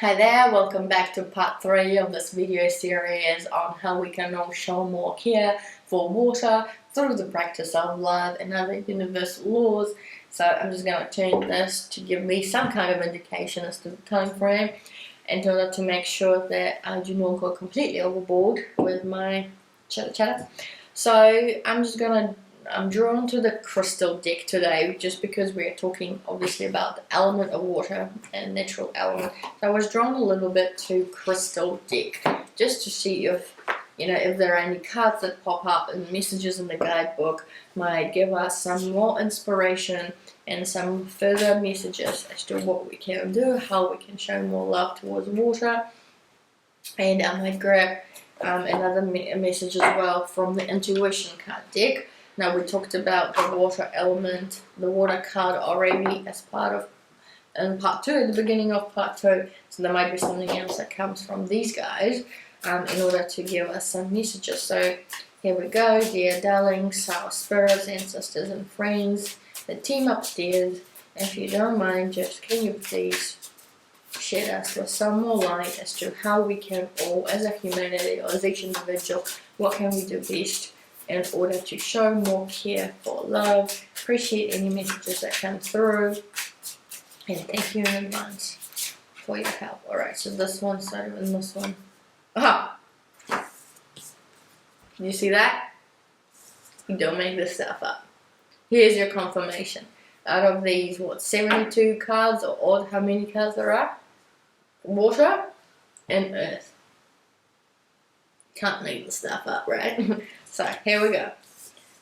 Hi there, welcome back to part 3 of this video series on how we can all show more care for water through the practice of love and other universal laws. So I'm just going to change this to give me some kind of indication as to the time frame in order to make sure that I do not go completely overboard with my chatter. So I'm drawn to the crystal deck today just because we're talking obviously about the element of water and natural element. So I was drawn a little bit to crystal deck just to see if there are any cards that pop up and messages in the guidebook might give us some more inspiration and some further messages as to what we can do, how we can show more love towards water. And I might grab another message as well from the intuition card deck. Now we talked about the water element, the water card already as part of in part 2, at the beginning of part 2. So there might be something else that comes from these guys in order to give us some messages. So here we go, dear darlings, our spirits, ancestors and friends, the team upstairs. If you don't mind, just can you please shed us with some more light as to how we can all, as a humanity or as each individual, what can we do best in order to show more care for love. Appreciate any messages that come through, and thank you in advance for your help. Alright, so this one started with this one. Aha! Can you see that? You don't make this stuff up. Here's your confirmation. Out of these, 72 cards, or odd how many cards there are? Water and earth. Can't make this stuff up, right? So here we go.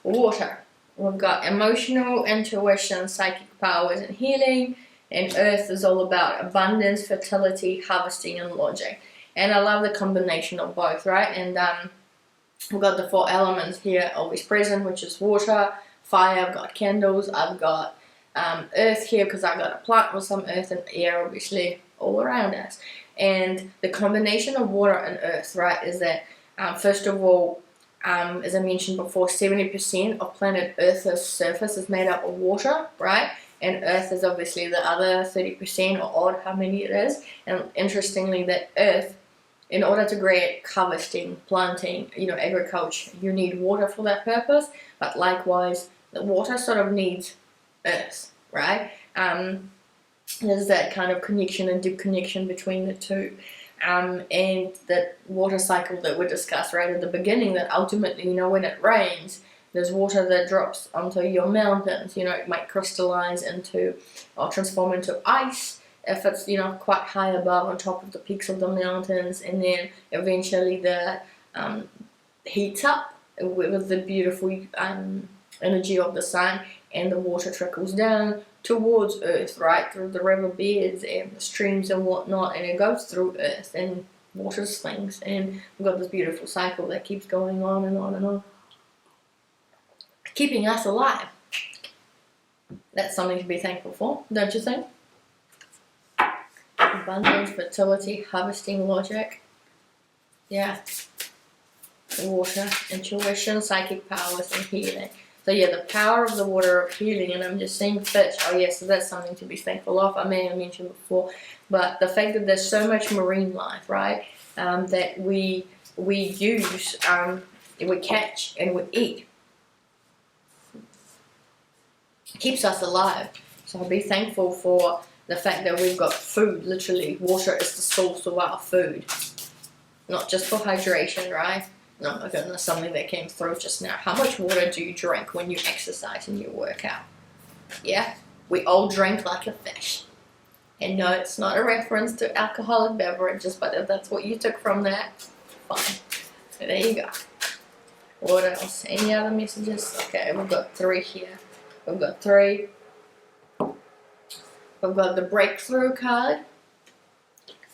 Water. We've got emotional, intuition, psychic powers, and healing. And earth is all about abundance, fertility, harvesting, and logic. And I love the combination of both, right? And we've got the 4 elements here always present, which is water, fire. I've got candles. I've got earth here because I've got a plant with some earth and air, obviously, all around us. And the combination of water and earth, right, is that first of all, as I mentioned before, 70% of planet Earth's surface is made up of water, right? And Earth is obviously the other 30%, or odd how many it is. And interestingly, that Earth, in order to create harvesting, planting, agriculture, you need water for that purpose. But likewise, the water sort of needs Earth, right? There's that kind of connection and deep connection between the two. And that water cycle that we discussed right at the beginning, that ultimately, when it rains, there's water that drops onto your mountains. It might crystallize into or transform into ice if it's, quite high above on top of the peaks of the mountains, and then eventually the heats up with the beautiful energy of the sun, and the water trickles down towards earth, right, through the river beds and the streams and whatnot, and it goes through earth and water swings, and we've got this beautiful cycle that keeps going on and on and on, keeping us alive. That's something to be thankful for, don't you think? Abundance, fertility, harvesting, logic. Yeah. Water, intuition, psychic powers, and healing. So yeah, the power of the water of healing, and I'm just saying fish. Oh yes, so that's something to be thankful of. I may have mentioned before, but the fact that there's so much marine life, right, that we use, we catch and we eat, keeps us alive. So be thankful for the fact that we've got food. Literally, water is the source of our food, not just for hydration, right? No, my goodness, something that came through just now. How much water do you drink when you exercise and you work out? Yeah, we all drink like a fish. And no, it's not a reference to alcoholic beverages, but if that's what you took from that, fine. So there you go. What else? Any other messages? Okay, we've got 3 here. We've got 3. We've got the breakthrough card.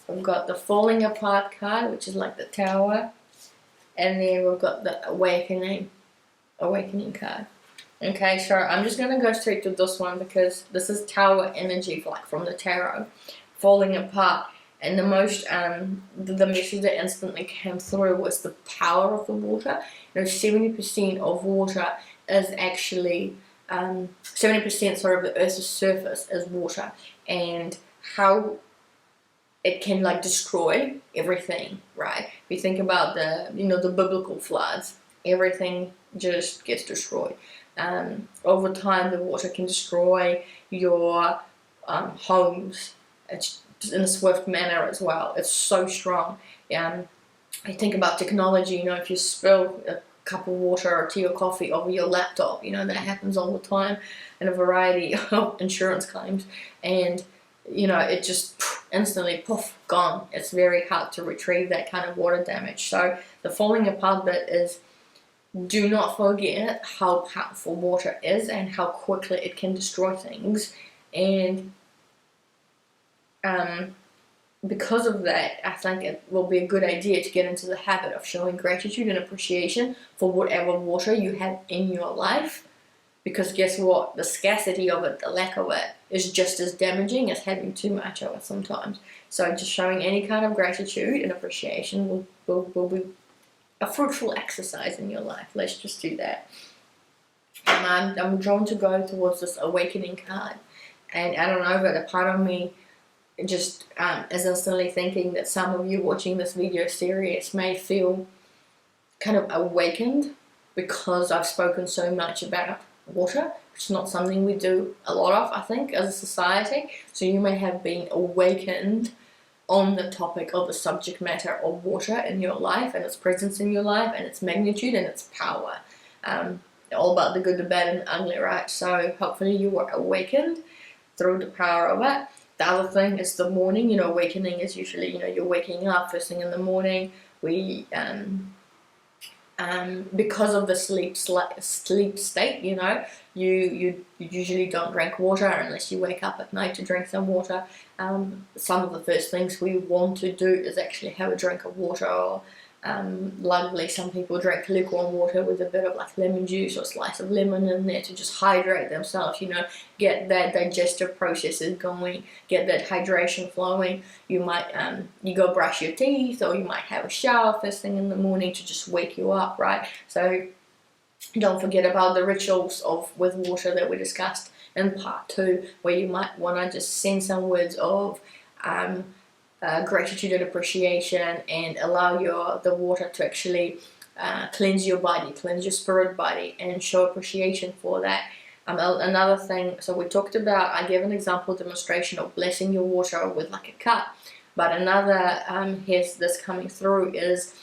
We've got the falling apart card, which is like the tower. And then we've got the awakening card. Okay, so I'm just going to go straight to this one because this is tower energy, like from the tarot, falling apart. And the most, the message that instantly came through was the power of the water. 70% of water is actually, 70% sort of the Earth's surface is water. And how it can like destroy everything, right? If you think about the, the biblical floods, everything just gets destroyed. Over time, the water can destroy your homes. It's in a swift manner as well. It's so strong. I think about technology, if you spill a cup of water or tea or coffee over your laptop, that happens all the time, and a variety of insurance claims, and it just instantly poof, gone. It's very hard to retrieve that kind of water damage. So the falling apart bit is, do not forget how powerful water is and how quickly it can destroy things. And because of that, I think it will be a good idea to get into the habit of showing gratitude and appreciation for whatever water you have in your life. Because guess what? The scarcity of it, the lack of it, is just as damaging as having too much of it sometimes. So just showing any kind of gratitude and appreciation will be a fruitful exercise in your life. Let's just do that. And I'm drawn to go towards this awakening card. And I don't know, but a part of me just is instantly thinking that some of you watching this video series may feel kind of awakened because I've spoken so much about water, which is not something we do a lot of, I think, as a society. So you may have been awakened on the topic of the subject matter of water in your life and its presence in your life and its magnitude and its power. All about the good, the bad, and the ugly, right? So hopefully you were awakened through the power of it. The other thing is the morning. Awakening is usually, you're waking up first thing in the morning. We because of the sleep state, you usually don't drink water unless you wake up at night to drink some water. Some of the first things we want to do is actually have a drink of water, or lovely, some people drink lukewarm water with a bit of like lemon juice or a slice of lemon in there to just hydrate themselves, get that digestive processes going, get that hydration flowing. You might you go brush your teeth, or you might have a shower first thing in the morning to just wake you up, right? So don't forget about the rituals with water that we discussed in part 2, where you might want to just send some words of gratitude and appreciation, and allow the water to actually cleanse your body, cleanse your spirit body, and show appreciation for that. Another thing, so we talked about, I gave an example demonstration of blessing your water with like a cup, but another, here's this coming through, is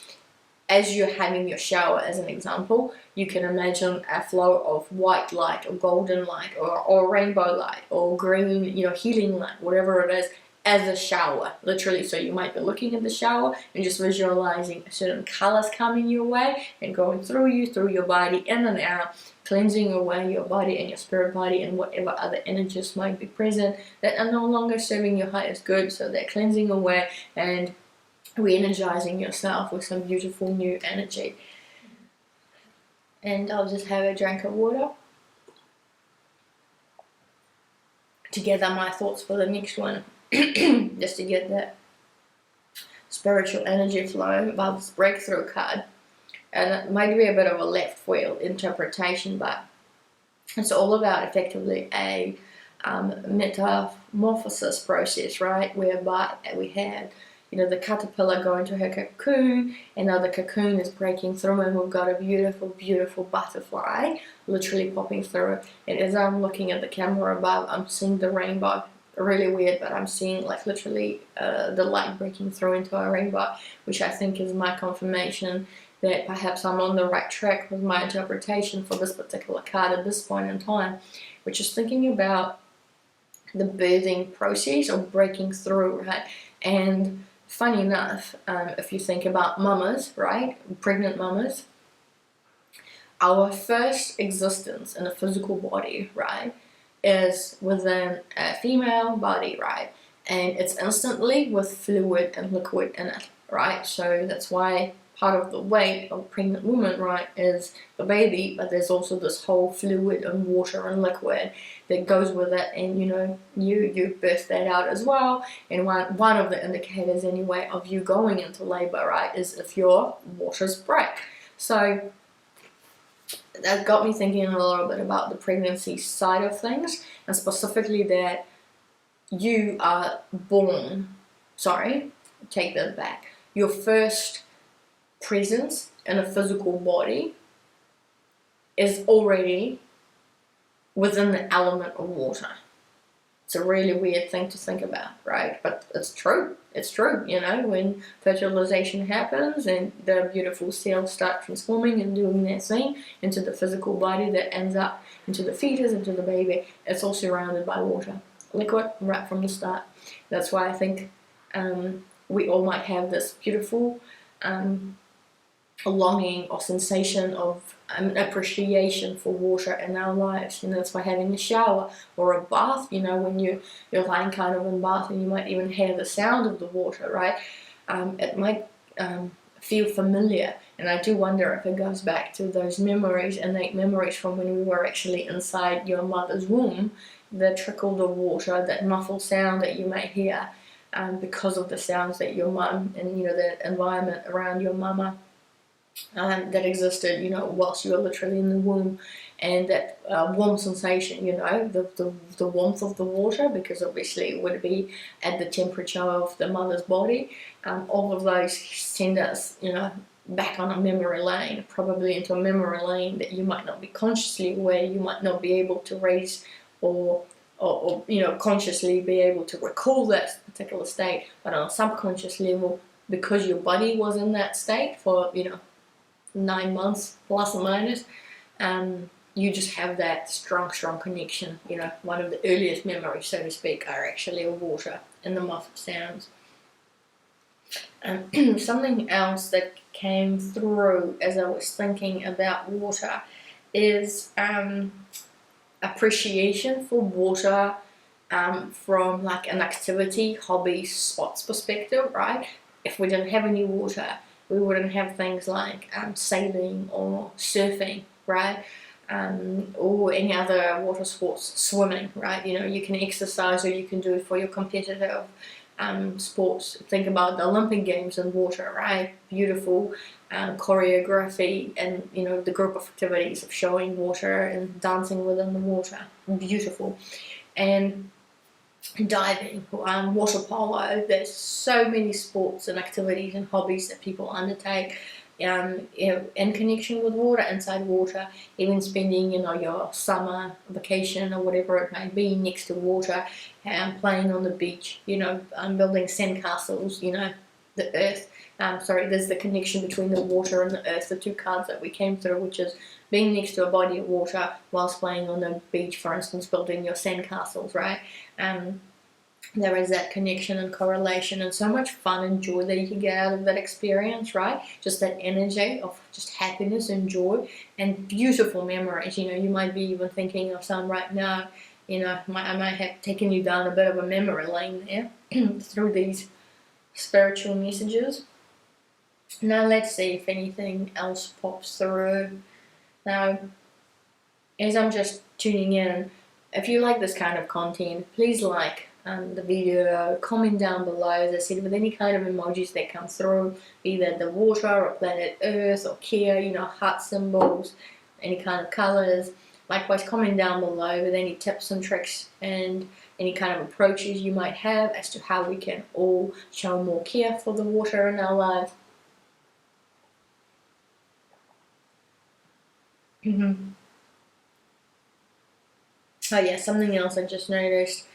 as you're having your shower, as an example, you can imagine a flow of white light or golden light or rainbow light or green, healing light, whatever it is, as a shower, literally. So you might be looking at the shower and just visualizing certain colors coming your way and going through you, through your body, in and out, cleansing away your body and your spirit body and whatever other energies might be present that are no longer serving your highest good. So they're cleansing away and re-energizing yourself with some beautiful new energy. And I'll just have a drink of water to gather my thoughts for the next one. Just to get that spiritual energy flow about this breakthrough card. And it might be a bit of a left field interpretation, but it's all about effectively a metamorphosis process, right? Whereby we had, the caterpillar going to her cocoon, and now the cocoon is breaking through, and we've got a beautiful, beautiful butterfly literally popping through. And as I'm looking at the camera above, I'm seeing the rainbow. Really weird, but I'm seeing like literally the light breaking through into a rainbow, which I think is my confirmation that perhaps I'm on the right track with my interpretation for this particular card at this point in time, which is thinking about the birthing process or breaking through, right? And funny enough, if you think about mamas, right, pregnant mamas, our first existence in a physical body, right, is within a female body, right? And it's instantly with fluid and liquid in it, right? So that's why part of the weight of a pregnant woman, right, is the baby, but there's also this whole fluid and water and liquid that goes with it, and you birth that out as well. And one of the indicators anyway of you going into labor, right, is if your waters break. So that got me thinking a little bit about the pregnancy side of things, and specifically that you are born sorry, take that back. Your first presence in a physical body is already within the element of water. It's a really weird thing to think about, right? But it's true. It's true, you know, when fertilization happens and the beautiful cells start transforming and doing their thing into the physical body that ends up into the fetus, into the baby, it's all surrounded by water. Liquid right from the start. That's why I think we all might have this beautiful longing or sensation of appreciation for water in our lives. You know, that's why having a shower or a bath, you know, when you're lying kind of in bath and you might even hear the sound of the water, right? It might feel familiar, and I do wonder if it goes back to those memories, innate memories from when we were actually inside your mother's womb, the trickle of water, that muffled sound that you may hear because of the sounds that your mum and, you know, the environment around your mama that existed, you know, whilst you were literally in the womb, and that warm sensation, you know, the warmth of the water, because obviously it would be at the temperature of the mother's body. All of those send us, you know, back on a memory lane, probably into a memory lane that you might not be consciously aware, you might not be able to raise or you know, consciously be able to recall that particular state, but on a subconscious level, because your body was in that state for, you know, 9 months plus or minus, you just have that strong connection. You know, one of the earliest memories, so to speak, are actually of water and the muffled sounds. Something else that came through as I was thinking about water is appreciation for water from like an activity, hobby, sports perspective, right? If we didn't have any water, we wouldn't have things like sailing or surfing, right? Or any other water sports, swimming, right? You know, you can exercise or you can do it for your competitive sports. Think about the Olympic Games in water, right? Beautiful choreography and, you know, the group of activities of showing water and dancing within the water. Beautiful. And diving, water polo, there's so many sports and activities and hobbies that people undertake you know, in connection with water, inside water, even spending, you know, your summer vacation or whatever it may be next to water, playing on the beach, you know, building sandcastles, you know, the earth. There's the connection between the water and the earth, the two cards that we came through, which is being next to a body of water whilst playing on the beach, for instance, building your sandcastles, right? There is that connection and correlation and so much fun and joy that you can get out of that experience, right? Just that energy of just happiness and joy and beautiful memories. You know, you might be even thinking of some right now, you know, I might have taken you down a bit of a memory lane there through these spiritual messages. Now let's see if anything else pops through. Now, as I'm just tuning in, if you like this kind of content, please like the video, comment down below, as I said, with any kind of emojis that come through, either the water or planet Earth or care, you know, heart symbols, any kind of colors. Likewise, comment down below with any tips and tricks and any kind of approaches you might have as to how we can all show more care for the water in our lives. Oh yeah, something else I just noticed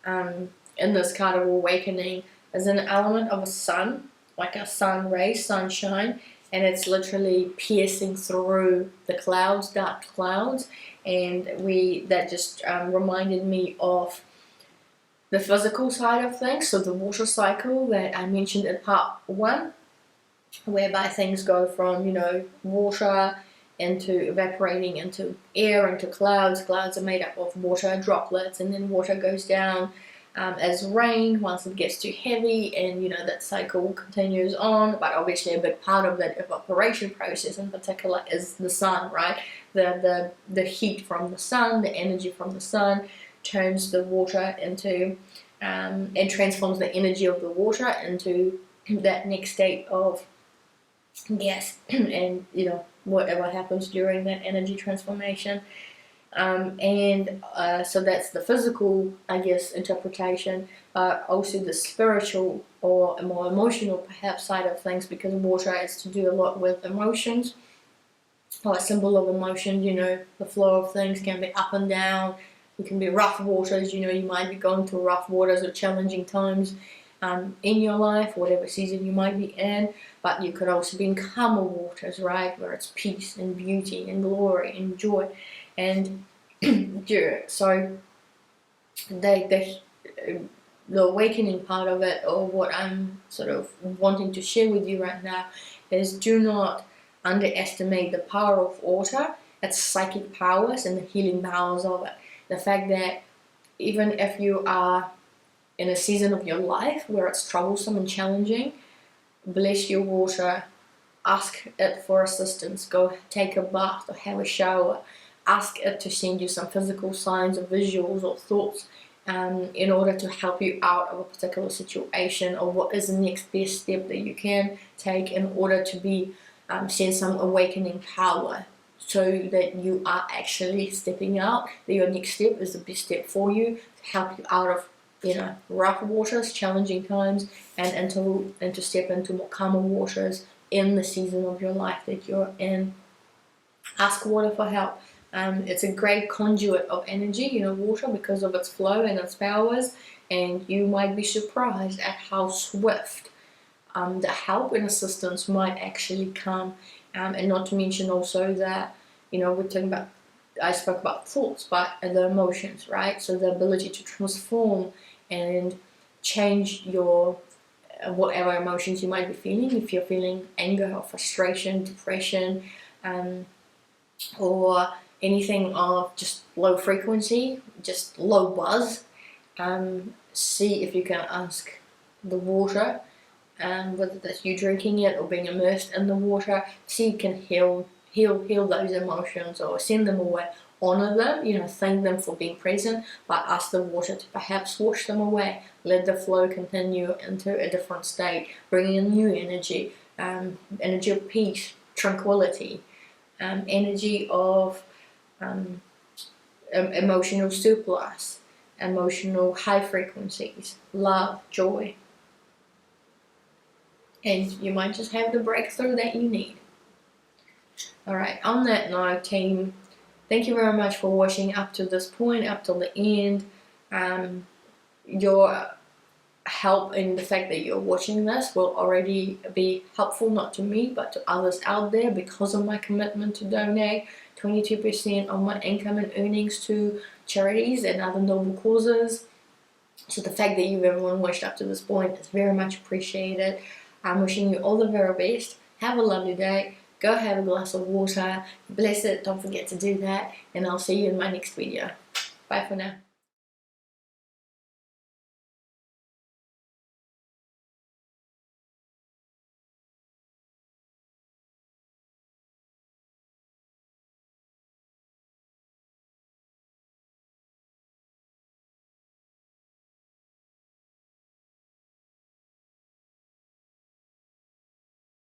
in this card of awakening is an element of a sun, like a sun ray, sunshine, and it's literally piercing through the clouds, dark clouds, and that just reminded me of the physical side of things, so the water cycle that I mentioned in part 1, whereby things go from, you know, water into evaporating into air, into clouds. Clouds are made up of water droplets, and then water goes down as rain once it gets too heavy, and, you know, that cycle continues on. But obviously a big part of that evaporation process in particular is the sun, right? The heat from the sun, the energy from the sun turns the water into and transforms the energy of the water into that next state of gas and, you know, whatever happens during that energy transformation. So that's the physical, I guess, interpretation, but also the spiritual or more emotional perhaps side of things, because water is to do a lot with emotions, or a symbol of emotion. The flow of things can be up and down. It can be rough waters. You might be going through rough waters or challenging times in your life, whatever season you might be in. But you could also be in calmer waters, right, where it's peace and beauty and glory and joy. And so the awakening part of it, or what I'm sort of wanting to share with you right now, is do not underestimate the power of water, its psychic powers and the healing powers of it. The fact that even if you are in a season of your life where it's troublesome and challenging, bless your water, ask it for assistance, go take a bath or have a shower, ask it to send you some physical signs or visuals or thoughts in order to help you out of a particular situation, or what is the next best step that you can take in order to be send some awakening power, so that you are actually stepping out, that your next step is the best step for you to help you out of rough waters, challenging times, and to step into more calmer waters in the season of your life that you're in. Ask water for help. It's a great conduit of energy, water, because of its flow and its powers, and you might be surprised at how swift the help and assistance might actually come. And not to mention also that, we're talking about, I spoke about thoughts, but the emotions, right? So the ability to transform and change your whatever emotions you might be feeling. If you're feeling anger or frustration, depression, or anything of just low frequency, just low buzz, see if you can ask the water, whether that's you drinking it or being immersed in the water, see if you can heal those emotions or send them away. Honor them, thank them for being present, but ask the water to perhaps wash them away. Let the flow continue into a different state, bringing in new energy, energy of peace, tranquility, energy of emotional surplus, emotional high frequencies, love, joy. And you might just have the breakthrough that you need. Alright, on that note, team, thank you very much for watching up to this point, up till the end. Your help in the fact that you're watching this will already be helpful, not to me, but to others out there, because of my commitment to donate 22% of my income and earnings to charities and other noble causes. So the fact that you've everyone watched up to this point is very much appreciated. I'm wishing you all the very best. Have a lovely day. Go have a glass of water. Bless it. Don't forget to do that. And I'll see you in my next video. Bye for now.